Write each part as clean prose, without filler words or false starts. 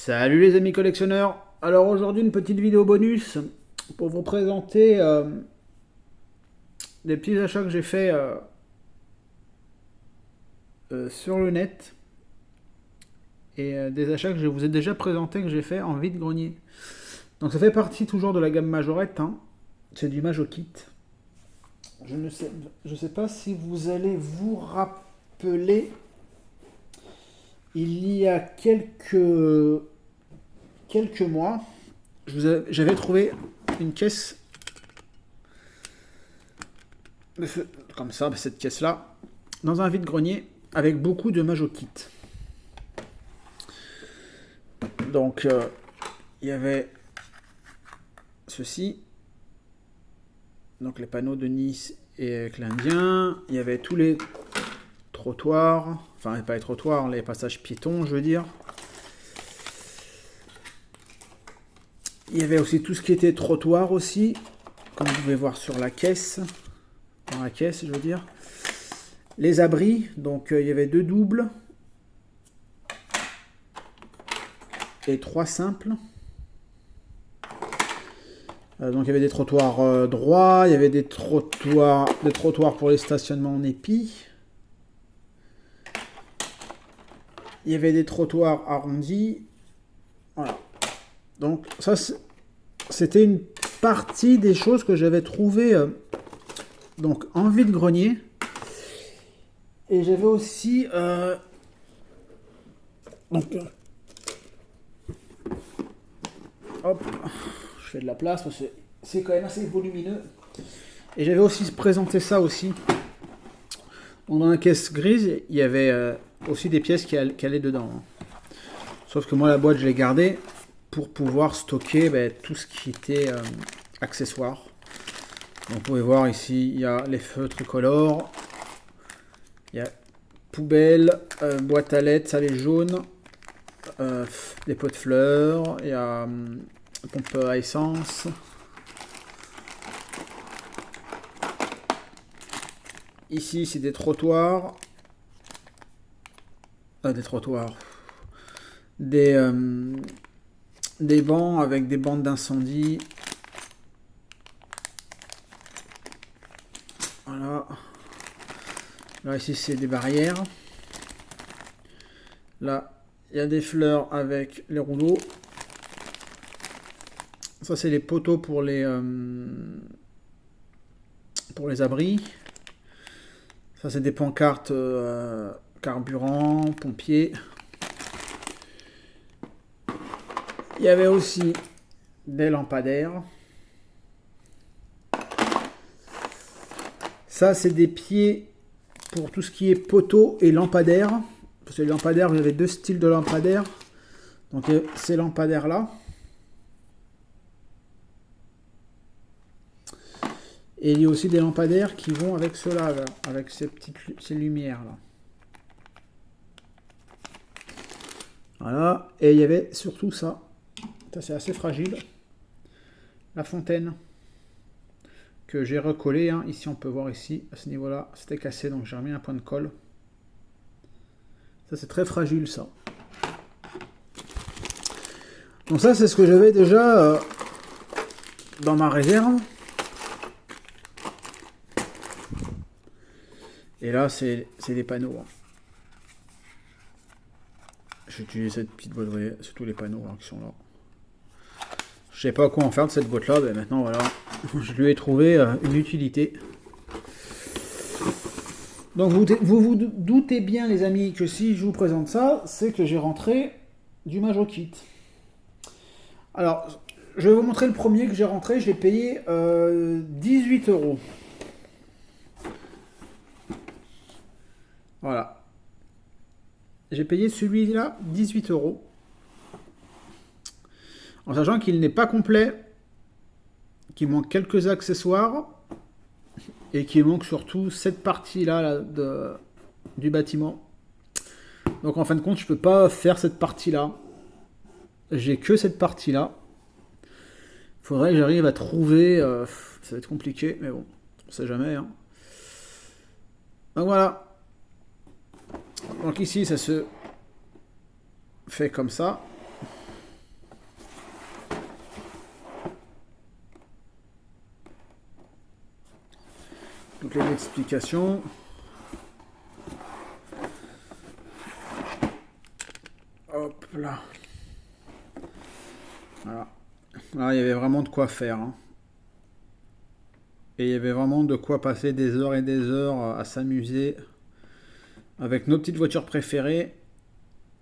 Salut les amis collectionneurs. Alors aujourd'hui une petite vidéo bonus pour vous présenter des petits achats que j'ai fait sur le net et des achats que je vous ai déjà présentés que j'ai fait en vide-grenier. Donc ça fait partie toujours de la gamme Majorette, hein. C'est du Majokit. Je sais pas si vous allez vous rappeler, il y a quelques mois, j'avais trouvé une caisse comme ça, cette caisse-là, dans un vide-grenier avec beaucoup de Majokit. Donc, il y avait ceci, donc les panneaux de Nice et avec l'Indien. Il y avait tous les trottoirs, enfin pas les trottoirs, les passages piétons, je veux dire. Il y avait aussi tout ce qui était trottoir aussi, comme vous pouvez voir sur la caisse. Dans la caisse, je veux dire. Les abris, donc il y avait 2 doubles et 3 simples. Donc il y avait des trottoirs droits, il y avait des trottoirs pour les stationnements en épi. Il y avait des trottoirs arrondis. Voilà. Donc ça, c'était une partie des choses que j'avais trouvées donc en vide-grenier. Et j'avais aussi hop, je fais de la place parce que c'est quand même assez volumineux. Et j'avais aussi présenté ça aussi. Donc, dans la caisse grise, il y avait aussi des pièces qui allaient dedans. Sauf que moi, la boîte, je l'ai gardée pour pouvoir stocker tout ce qui était accessoires. Donc, vous pouvez voir ici, il y a les feux tricolores. Il y a poubelle, boîte à lettres, ça les jaunes, des pots de fleurs, il y a pompe à essence. Ici, c'est des trottoirs. Des bancs avec des bandes d'incendie. Voilà. Là, ici, c'est des barrières. Là, il y a des fleurs avec les rouleaux. Ça, c'est les poteaux pour les abris. Ça, c'est des pancartes carburant, pompiers. Il y avait aussi des lampadaires. Ça, c'est des pieds pour tout ce qui est poteaux et lampadaires. Parce que les lampadaires, vous avez 2 styles de lampadaires. Donc, ces lampadaires-là. Et il y a aussi des lampadaires qui vont avec cela, là, avec ces lumières-là. Voilà. Et il y avait surtout ça. Ça, c'est assez fragile. La fontaine. Que j'ai recollé. Hein. Ici, on peut voir ici, à ce niveau-là, c'était cassé, donc j'ai remis un point de colle. Ça, c'est très fragile, ça. Donc ça, c'est ce que j'avais déjà dans ma réserve. Et là, c'est des panneaux. Hein. J'ai utilisé cette petite boîte, vous voyez, c'est tous les panneaux qui sont là. Je sais pas quoi en faire de cette boîte-là, mais maintenant, voilà, je lui ai trouvé une utilité. Donc, vous doutez bien, les amis, que si je vous présente ça, c'est que j'ai rentré du Majokit. Alors, je vais vous montrer le premier que j'ai rentré. Je l'ai payé 18 €. Voilà. J'ai payé celui-là 18 €. En sachant qu'il n'est pas complet, qu'il manque quelques accessoires et qu'il manque surtout cette partie-là du bâtiment. Donc en fin de compte, je ne peux pas faire cette partie-là. J'ai que cette partie-là. Il faudrait que j'arrive à trouver... ça va être compliqué, mais bon, on ne sait jamais. Hein. Donc voilà. Donc ici, ça se fait comme ça. quelques explications. Hop là. Voilà. Là, il y avait vraiment de quoi faire. Hein. Et il y avait vraiment de quoi passer des heures et des heures à s'amuser avec nos petites voitures préférées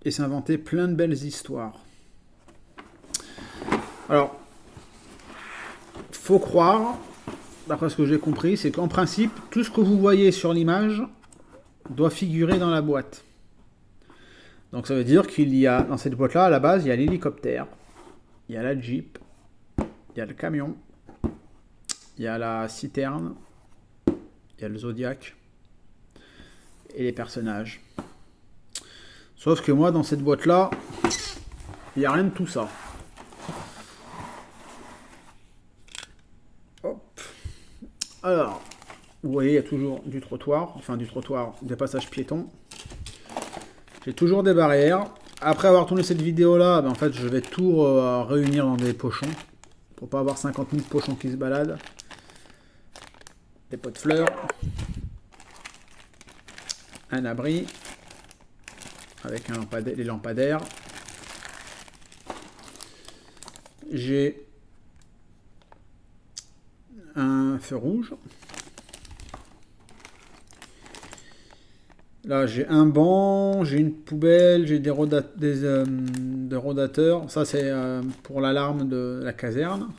et s'inventer plein de belles histoires. Alors, faut croire, d'après ce que j'ai compris, c'est qu'en principe, tout ce que vous voyez sur l'image doit figurer dans la boîte. Donc ça veut dire qu'il y a, dans cette boîte-là, à la base, il y a l'hélicoptère, il y a la Jeep, il y a le camion, il y a la citerne, il y a le Zodiac et les personnages. Sauf que moi, dans cette boîte-là, il n'y a rien de tout ça. Hop. Alors, vous voyez, il y a toujours du trottoir, des passages piétons. J'ai toujours des barrières. Après avoir tourné cette vidéo-là, en fait, je vais tout réunir dans des pochons. Pour pas avoir 50 000 pochons qui se baladent. Des pots de fleurs. Un abri. Avec les lampadaires. J'ai un feu rouge. Là, j'ai un banc, j'ai une poubelle, j'ai des rodateurs. Ça, c'est pour l'alarme de la caserne.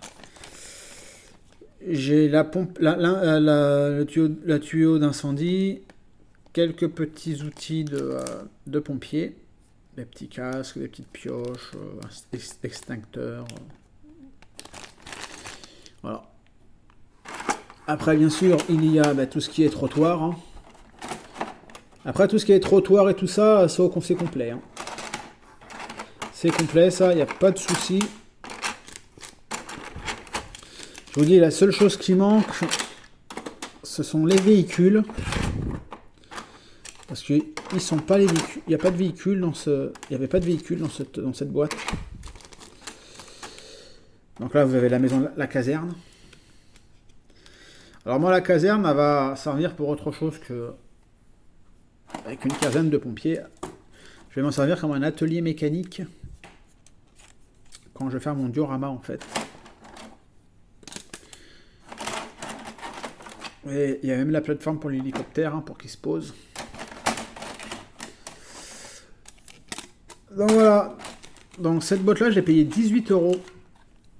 J'ai la pompe, le tuyau d'incendie, quelques petits outils de pompiers, des petits casques, des petites pioches, extincteurs. Voilà. Après, bien sûr, il y a tout ce qui est trottoir. Hein. Après, tout ce qui est trottoir et tout ça, c'est complet. Hein. C'est complet, ça, il n'y a pas de souci. Je vous dis, la seule chose qui manque, ce sont les véhicules. Parce qu'ils ne sont pas les véhicules. Il n'y a pas de véhicule dans ce. Il n'y avait pas de véhicule dans cette boîte. Donc là, vous avez la maison, la caserne. Alors moi, la caserne, elle va servir pour autre chose que avec une caserne de pompiers. Je vais m'en servir comme un atelier mécanique quand je vais faire mon diorama en fait. Et il y a même la plateforme pour l'hélicoptère hein, pour qu'il se pose. Donc voilà. Donc cette boîte là, je l'ai payé 18 €.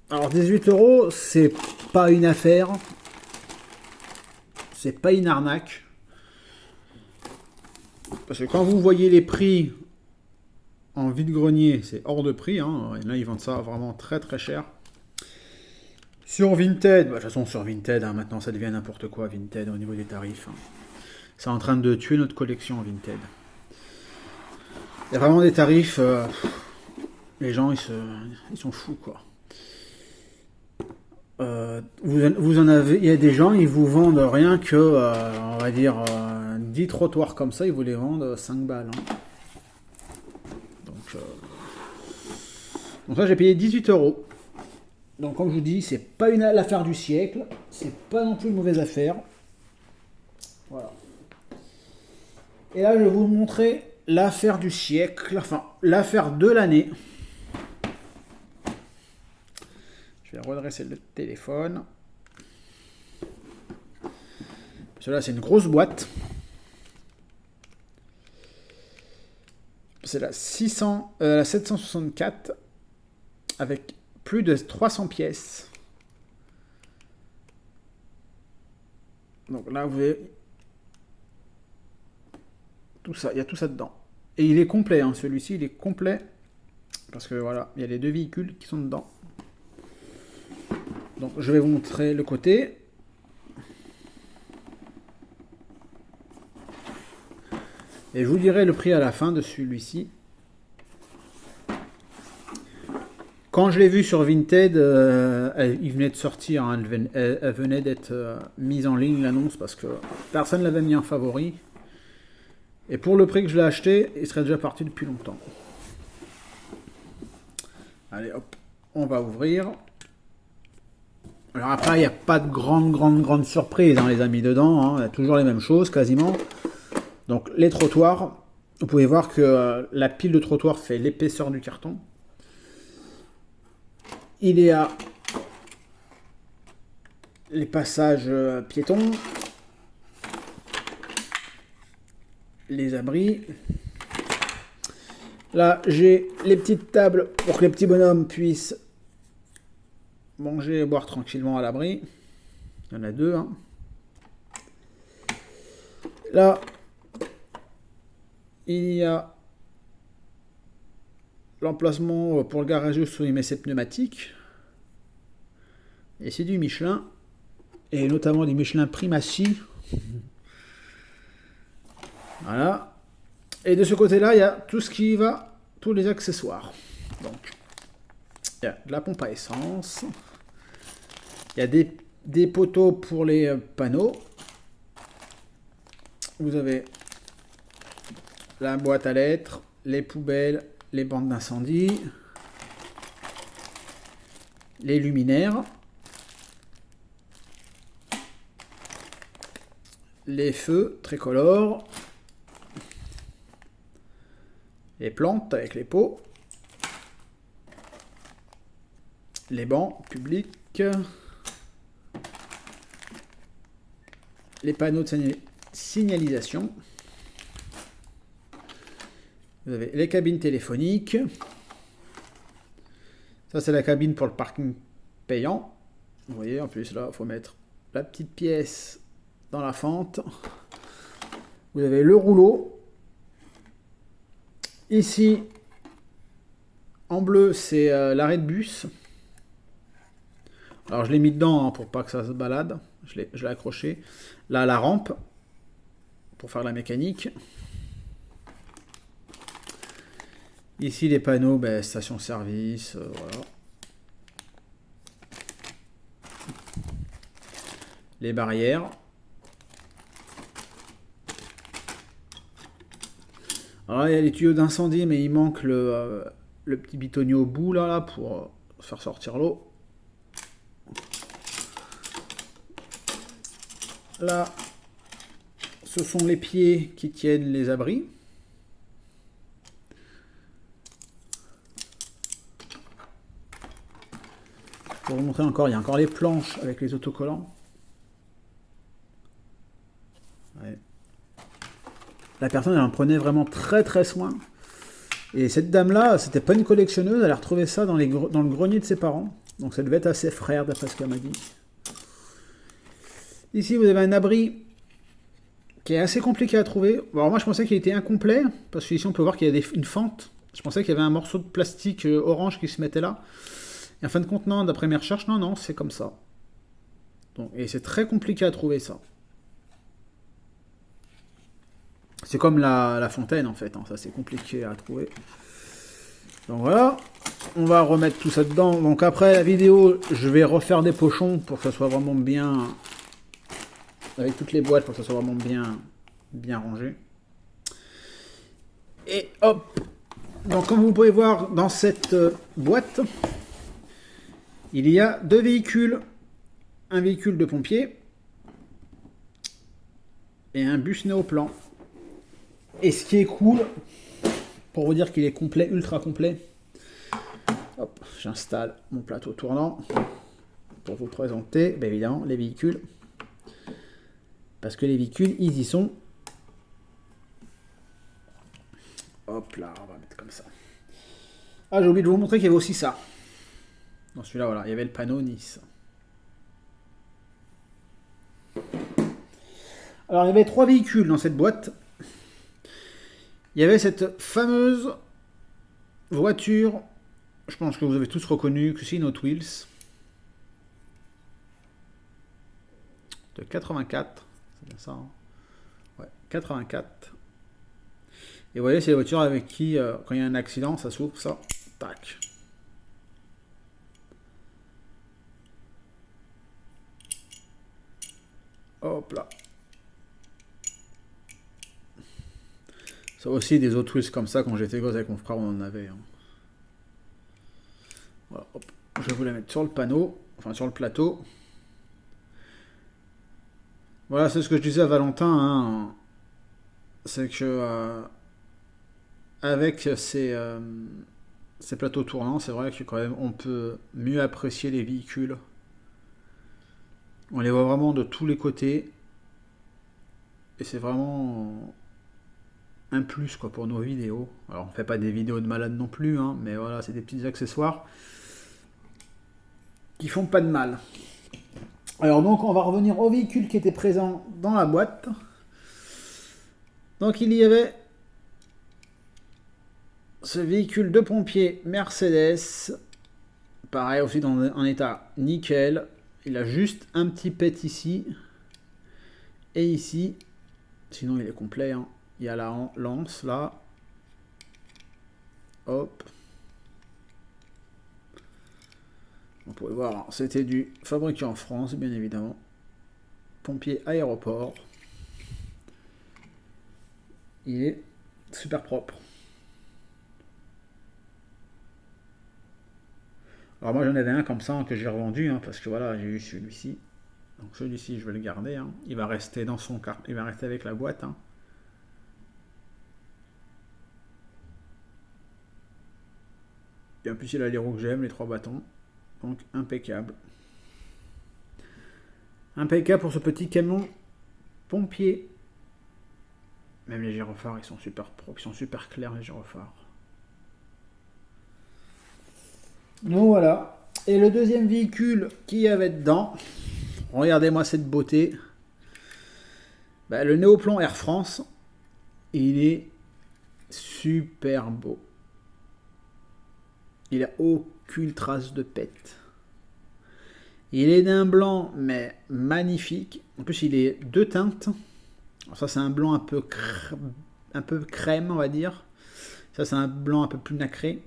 Alors 18 €, c'est pas une affaire. C'est pas une arnaque. Parce que quand vous voyez les prix en vide-grenier, c'est hors de prix. Hein. Et là, ils vendent ça vraiment très très cher. Sur Vinted, de toute façon sur Vinted, hein, maintenant ça devient n'importe quoi Vinted au niveau des tarifs. Hein. C'est en train de tuer notre collection Vinted. Il y a vraiment des tarifs, les gens ils sont fous quoi. Vous en avez, il y a des gens, ils vous vendent rien que, on va dire, 10 trottoirs comme ça, ils vous les vendent 5 balles. Hein. Donc là, j'ai payé 18 €. Donc comme je vous dis, c'est pas l'affaire du siècle, c'est pas non plus une mauvaise affaire. Voilà. Et là, je vais vous montrer l'affaire du siècle, enfin, l'affaire de l'année. Je vais redresser le téléphone. Cela, c'est une grosse boîte. C'est la 764 avec plus de 300 pièces. Donc là, vous voyez tout ça, il y a tout ça dedans. Et il est complet, hein, celui-ci, il est complet. Parce que voilà, il y a les deux véhicules qui sont dedans. Donc je vais vous montrer le côté. Et je vous dirai le prix à la fin de celui-ci. Quand je l'ai vu sur Vinted, il venait de sortir, hein, elle venait d'être mise en ligne l'annonce parce que personne ne l'avait mis en favori. Et pour le prix que je l'ai acheté, il serait déjà parti depuis longtemps. Allez hop, on va ouvrir. Alors après, il n'y a pas de grande surprise, hein, les amis, dedans. Hein. Il y a toujours les mêmes choses, quasiment. Donc, les trottoirs. Vous pouvez voir que la pile de trottoir fait l'épaisseur du carton. Il y a les passages piétons. Les abris. Là, j'ai les petites tables pour que les petits bonhommes puissent manger et boire tranquillement à l'abri. Il y en a deux. Hein. Là, il y a l'emplacement pour le garageux où il met ses pneumatiques. Et c'est du Michelin. Et notamment du Michelin Primacy. Voilà. Et de ce côté-là, il y a tout ce qui va, tous les accessoires. Donc, il y a de la pompe à essence. Il y a des poteaux pour les panneaux. Vous avez la boîte à lettres, les poubelles, les bandes d'incendie, les luminaires, les feux tricolores, les plantes avec les pots, les bancs publics, les panneaux de signalisation, vous avez les cabines téléphoniques, ça c'est la cabine pour le parking payant, vous voyez en plus là il faut mettre la petite pièce dans la fente, vous avez le rouleau. Ici, en bleu, c'est l'arrêt de bus. Alors, je l'ai mis dedans hein, pour pas que ça se balade. Je l'ai accroché. Là, la rampe, pour faire la mécanique. Ici, les panneaux, ben, station-service, voilà. Les barrières. Alors, il y a les tuyaux d'incendie, mais il manque le petit bitonnier au bout, là pour faire sortir l'eau. Là, ce sont les pieds qui tiennent les abris. Pour vous montrer encore, il y a encore les planches avec les autocollants. Ouais. La personne, elle en prenait vraiment très soin. Et cette dame-là, c'était pas une collectionneuse, elle a retrouvé ça dans le grenier de ses parents. Donc ça devait être à ses frères, d'après ce qu'elle m'a dit. Ici, vous avez un abri qui est assez compliqué à trouver. Alors moi, je pensais qu'il était incomplet, parce qu'ici, on peut voir qu'il y a une fente. Je pensais qu'il y avait un morceau de plastique orange qui se mettait là. Et en fin de compte, non, d'après mes recherches, non, c'est comme ça. Donc, et c'est très compliqué à trouver ça. C'est comme la fontaine en fait, hein. Ça c'est compliqué à trouver. Donc voilà, on va remettre tout ça dedans. Donc après la vidéo, je vais refaire des pochons pour que ça soit vraiment bien, avec toutes les boîtes pour que ça soit vraiment bien rangé. Et hop, donc comme vous pouvez voir dans cette boîte, il y a deux véhicules, un véhicule de pompier et un bus Néoplan. Et ce qui est cool, pour vous dire qu'il est complet, ultra complet, hop, j'installe mon plateau tournant pour vous présenter, bien évidemment, les véhicules. Parce que les véhicules, ils y sont. Hop là, on va mettre comme ça. Ah, j'ai oublié de vous montrer qu'il y avait aussi ça. Dans celui-là, voilà, il y avait le panneau Nice. Alors, il y avait 3 véhicules dans cette boîte. Il y avait cette fameuse voiture, je pense que vous avez tous reconnu que c'est une Hot Wheels, de 84, c'est bien ça, hein, ouais, 84. Et vous voyez, c'est la voiture avec qui, quand il y a un accident, ça s'ouvre, ça, tac. Hop là. Ça aussi, des autres Wheels comme ça, quand j'étais gosse avec mon frère, on en avait. Hein. Voilà, hop. Je vais vous la mettre sur le panneau, enfin sur le plateau. Voilà, c'est ce que je disais à Valentin, hein. C'est que avec ces plateaux tournants, c'est vrai que quand même on peut mieux apprécier les véhicules. On les voit vraiment de tous les côtés et c'est vraiment un plus quoi pour nos vidéos. Alors on fait pas des vidéos de malade non plus, hein, mais voilà, c'est des petits accessoires qui font pas de mal. Alors donc on va revenir au véhicule qui était présent dans la boîte. Donc il y avait ce véhicule de pompier Mercedes, pareil aussi dans un état nickel. Il a juste un petit pet ici et ici. Sinon il est complet, hein. Il y a la lance là. Hop. On peut voir, c'était du fabriqué en France, bien évidemment. Pompier aéroport. Il est super propre. Alors moi j'en avais un comme ça hein, que j'ai revendu, hein, parce que voilà, j'ai eu celui-ci. Donc celui-ci je vais le garder. Hein. Il va rester dans son carte, il va rester avec la boîte. Hein. Et en plus il a les roues que j'aime, les 3 bâtons. Donc impeccable. Impeccable pour ce petit camion pompier. Même les gyrophares, ils sont super propres, ils sont super clairs les gyrophares. Donc voilà. Et le deuxième véhicule qu'il y avait dedans, regardez-moi cette beauté. Bah, le néoplan Air France, il est super beau. Il n'a aucune trace de pète. Il est d'un blanc mais magnifique. En plus il est 2 teintes. Alors ça c'est un blanc un peu crème on va dire. Ça c'est un blanc un peu plus nacré.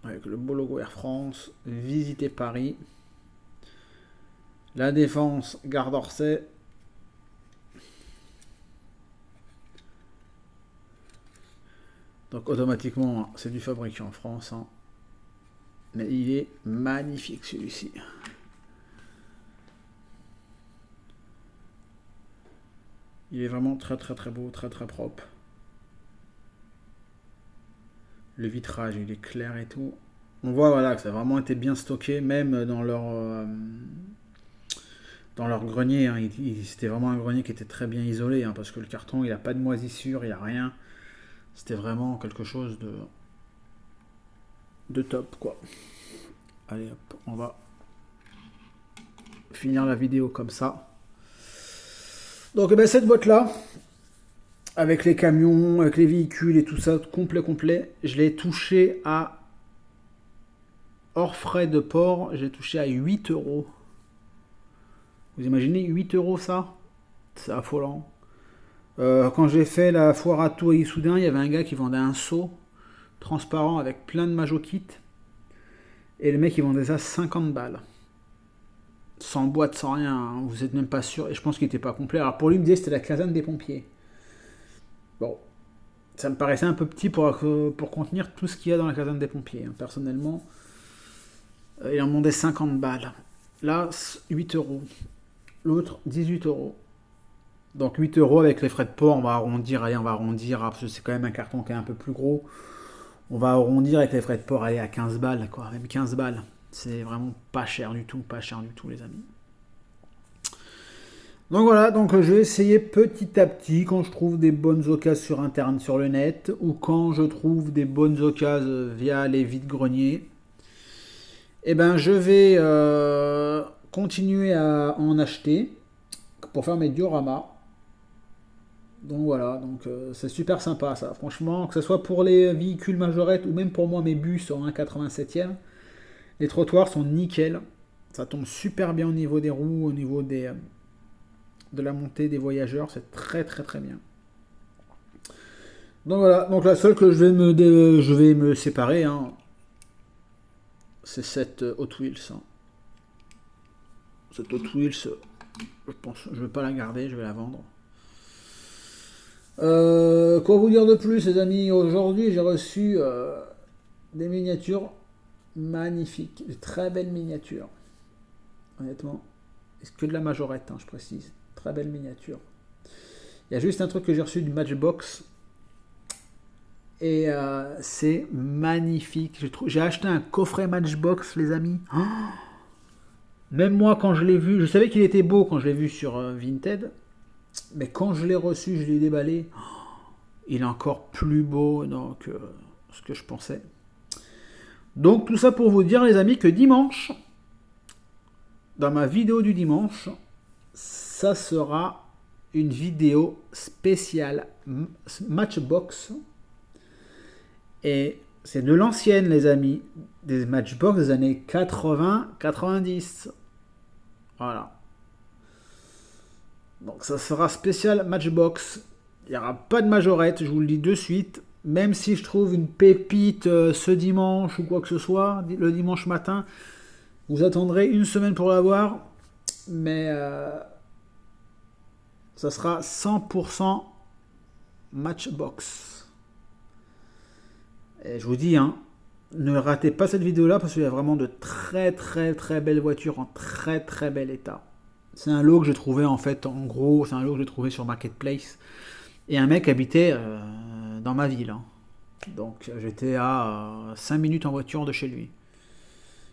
Avec le beau logo Air France. Visitez Paris. La Défense, Gare d'Orsay. Donc automatiquement c'est du fabriqué en France. Hein. Mais il est magnifique celui-ci. Il est vraiment très très très beau, très très propre. Le vitrage il est clair et tout. On voit voilà que ça a vraiment été bien stocké, même dans leur grenier. Hein. C'était vraiment un grenier qui était très bien isolé, hein, parce que le carton il n'a pas de moisissure, il n'y a rien. C'était vraiment quelque chose de top quoi. Allez hop, on va finir la vidéo comme ça. Donc ben, cette boîte là, avec les camions, avec les véhicules et tout ça, complet, je l'ai touché à, hors frais de port, j'ai touché à 8 euros. Vous imaginez 8 euros ça? C'est affolant. Quand j'ai fait la foire à Tours et Issoudun, il y avait un gars qui vendait un seau transparent avec plein de Majo Kit. Et le mec il vendait ça 50 balles. Sans boîte, sans rien, hein. Vous êtes même pas sûr. Et je pense qu'il était pas complet. Alors pour lui, il me disait que c'était la caserne des pompiers. Bon, ça me paraissait un peu petit pour contenir tout ce qu'il y a dans la caserne des pompiers. Hein. Personnellement, il en demandait 50 balles. Là, 8 euros. L'autre, 18 euros. Donc 8 euros avec les frais de port, on va arrondir. Allez, on va arrondir. Parce que c'est quand même un carton qui est un peu plus gros. On va arrondir avec les frais de port, aller à 15 balles, quoi. Même 15 balles. C'est vraiment pas cher du tout, les amis. Donc voilà, donc je vais essayer petit à petit quand je trouve des bonnes occasions sur internet, sur le net, ou quand je trouve des bonnes occasions via les vides-greniers. Et ben je vais continuer à en acheter pour faire mes dioramas. Donc voilà, donc c'est super sympa ça. Franchement, que ce soit pour les véhicules majorettes ou même pour moi mes bus en 1,87e. Les trottoirs sont nickel. Ça tombe super bien au niveau des roues, au niveau de la montée des voyageurs. C'est très très très bien. Donc voilà. Donc la seule que je vais me séparer, hein, c'est cette Hot Wheels. Hein. Cette Hot Wheels, je vais pas la garder, je vais la vendre. Quoi vous dire de plus, les amis? Aujourd'hui, j'ai reçu des miniatures magnifiques, de très belles miniatures. Honnêtement, C'est que de la majorette, hein, je précise. Très belle miniature. Il y a juste un truc que j'ai reçu du Matchbox. Et c'est magnifique. J'ai acheté un coffret Matchbox, les amis. Oh, même moi, quand je l'ai vu, je savais qu'il était beau quand je l'ai vu sur Vinted. Mais quand je l'ai reçu, je l'ai déballé. Oh, il est encore plus beau que ce que je pensais. Donc tout ça pour vous dire, les amis, que dimanche, dans ma vidéo du dimanche, ça sera une vidéo spéciale Matchbox. Et c'est de l'ancienne, les amis, des Matchbox des années 80-90. Voilà. Donc ça sera spécial Matchbox. Il n'y aura pas de majorette, je vous le dis de suite. Même si je trouve une pépite ce dimanche ou quoi que ce soit, le dimanche matin, vous attendrez une semaine pour l'avoir. Mais ça sera 100% Matchbox. Et je vous dis, hein, ne ratez pas cette vidéo-là parce qu'il y a vraiment de très très très belles voitures en très très bel état. C'est un lot que j'ai trouvé en fait, en gros, c'est un lot que j'ai trouvé sur Marketplace. Et un mec habitait dans ma ville. Hein. Donc j'étais à 5 minutes en voiture de chez lui.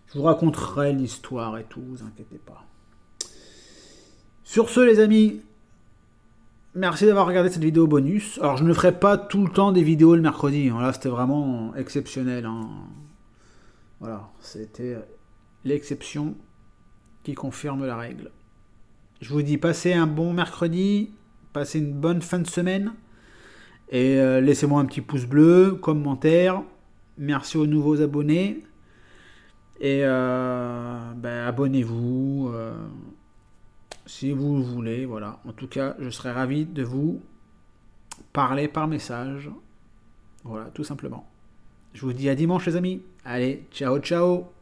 Je vous raconterai l'histoire et tout, vous inquiétez pas. Sur ce, les amis, merci d'avoir regardé cette vidéo bonus. Alors je ne ferai pas tout le temps des vidéos le mercredi. Là c'était vraiment exceptionnel. Hein. Voilà, c'était l'exception qui confirme la règle. Je vous dis, passez un bon mercredi, passez une bonne fin de semaine. Et laissez-moi un petit pouce bleu, commentaire. Merci aux nouveaux abonnés. Et abonnez-vous si vous le voulez. Voilà. En tout cas, je serai ravi de vous parler par message. Voilà, tout simplement. Je vous dis à dimanche, les amis. Allez, ciao, ciao.